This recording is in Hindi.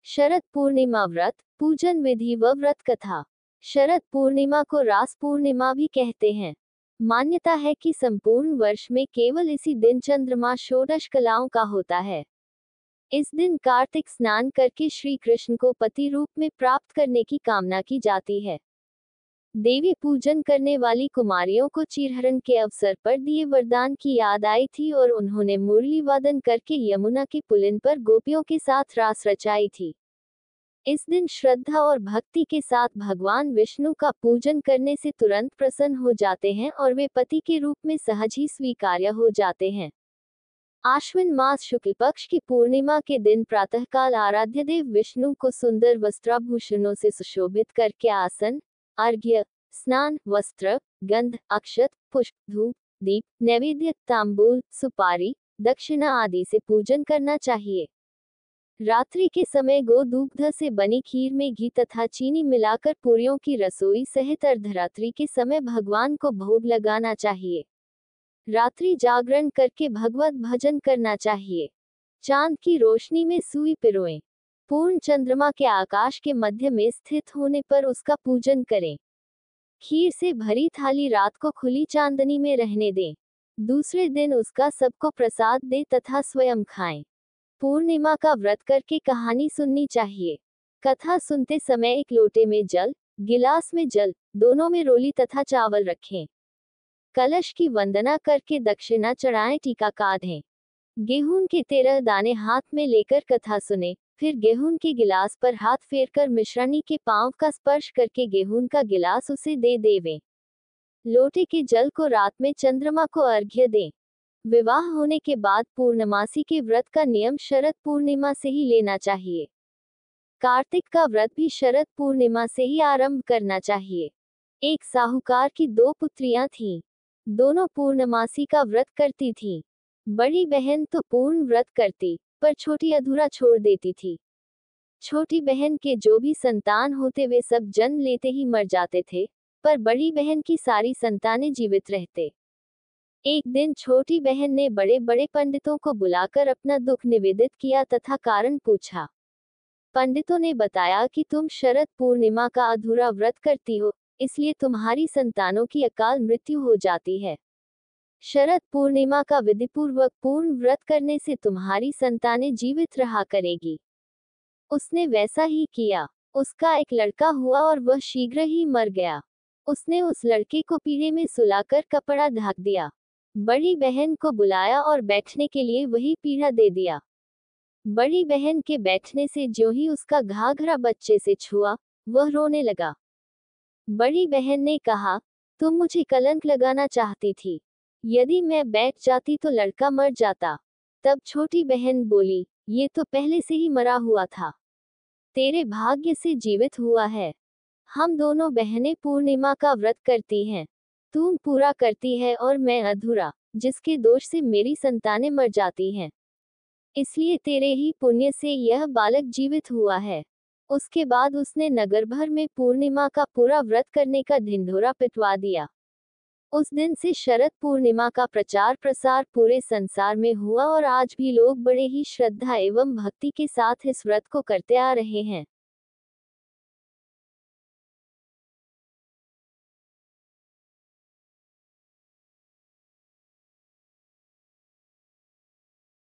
शरद पूर्णिमा व्रत, पूजन विधि व व्रत कथा। शरद पूर्णिमा को रास पूर्णिमा भी कहते हैं। मान्यता है कि संपूर्ण वर्ष में केवल इसी दिन चंद्रमा षोडश कलाओं का होता है। इस दिन कार्तिक स्नान करके श्री कृष्ण को पति रूप में प्राप्त करने की कामना की जाती है। देवी पूजन करने वाली कुमारियों को चीरहरण के अवसर पर दिए वरदान की याद आई थी और उन्होंने मुरली वादन करके यमुना के पुलिन पर गोपियों के साथ रास रचाई थी। इस दिन श्रद्धा और भक्ति के साथ भगवान विष्णु का पूजन करने से तुरंत प्रसन्न हो जाते हैं और वे पति के रूप में सहज ही स्वीकार्य हो जाते हैं। आश्विन मास शुक्ल पक्ष की पूर्णिमा के दिन प्रातःकाल आराध्य देव विष्णु को सुंदर वस्त्राभूषणों से सुशोभित करके आसन, अर्घ्य, स्नान, वस्त्र, गंध, अक्षत, पुष्प, धूप, दीप, नैवेद्य, तांबूल, सुपारी, दक्षिणा आदि से पूजन करना चाहिए। रात्रि के समय गोदूग्ध से बनी खीर में घी तथा चीनी मिलाकर पूरियों की रसोई सहित अर्धरात्रि के समय भगवान को भोग लगाना चाहिए। रात्रि जागरण करके भगवत भजन करना चाहिए। चांद की रोशनी में सुई पिरोएं। पूर्ण चंद्रमा के आकाश के मध्य में स्थित होने पर उसका पूजन करें। खीर से भरी थाली रात को खुली चांदनी में रहने दें। दूसरे दिन उसका सबको प्रसाद दें तथा स्वयं खाएं। पूर्णिमा का व्रत करके कहानी सुननी चाहिए। कथा सुनते समय एक लोटे में जल, गिलास में जल, दोनों में रोली तथा चावल रखें। कलश की वंदना करके दक्षिणा चढ़ाएं, टीका काढ़ें। गेहूं के 13 दाने हाथ में लेकर कथा सुने, फिर गेहूं के गिलास पर हाथ फेरकर मिश्रानी के पांव का स्पर्श करके गेहूं का गिलास उसे दे देवें। लोटे के जल को रात में चंद्रमा को अर्घ्य दें। विवाह होने के बाद पूर्णमासी के व्रत का नियम शरद पूर्णिमा से ही लेना चाहिए। कार्तिक का व्रत भी शरद पूर्णिमा से ही आरंभ करना चाहिए। एक साहूकार की 2 पुत्रियां थीं। दोनों पूर्णमासी का व्रत करती थीं। बड़ी बहन तो पूर्ण व्रत करती, पर छोटी अधूरा छोड़ देती थी। छोटी बहन के जो भी संतान होते वे सब जन्म लेते ही मर जाते थे, पर बड़ी बहन की सारी संतानें जीवित रहते। एक दिन छोटी बहन ने बड़े बड़े पंडितों को बुलाकर अपना दुख निवेदित किया तथा कारण पूछा। पंडितों ने बताया कि तुम शरद पूर्णिमा का अधूरा व्रत करती हो, इसलिए तुम्हारी संतानों की अकाल मृत्यु हो जाती है। शरद पूर्णिमा का विधिपूर्वक पूर्ण व्रत करने से तुम्हारी संतानें जीवित रहा करेगी। उसने वैसा ही किया। उसका एक लड़का हुआ और वह शीघ्र ही मर गया। उसने उस लड़के को पीढ़े में सुलाकर कपड़ा ढक दिया। बड़ी बहन को बुलाया और बैठने के लिए वही पीढ़ा दे दिया। बड़ी बहन के बैठने से ज्यों ही उसका घाघरा बच्चे से छुआ, वह रोने लगा। बड़ी बहन ने कहा, तुम मुझे कलंक लगाना चाहती थी। यदि मैं बैठ जाती तो लड़का मर जाता। तब छोटी बहन बोली, ये तो पहले से ही मरा हुआ था। तेरे भाग्य से जीवित हुआ है। हम दोनों बहनें पूर्णिमा का व्रत करती हैं। तू पूरा करती है और मैं अधूरा, जिसके दोष से मेरी संतानें मर जाती हैं। इसलिए तेरे ही पुण्य से यह बालक जीवित हुआ है। उसके बाद उसने नगर भर में पूर्णिमा का पूरा व्रत करने का ढिंढोरा पिटवा दिया। उस दिन से शरद पूर्णिमा का प्रचार प्रसार पूरे संसार में हुआ और आज भी लोग बड़े ही श्रद्धा एवं भक्ति के साथ इस व्रत को करते आ रहे हैं।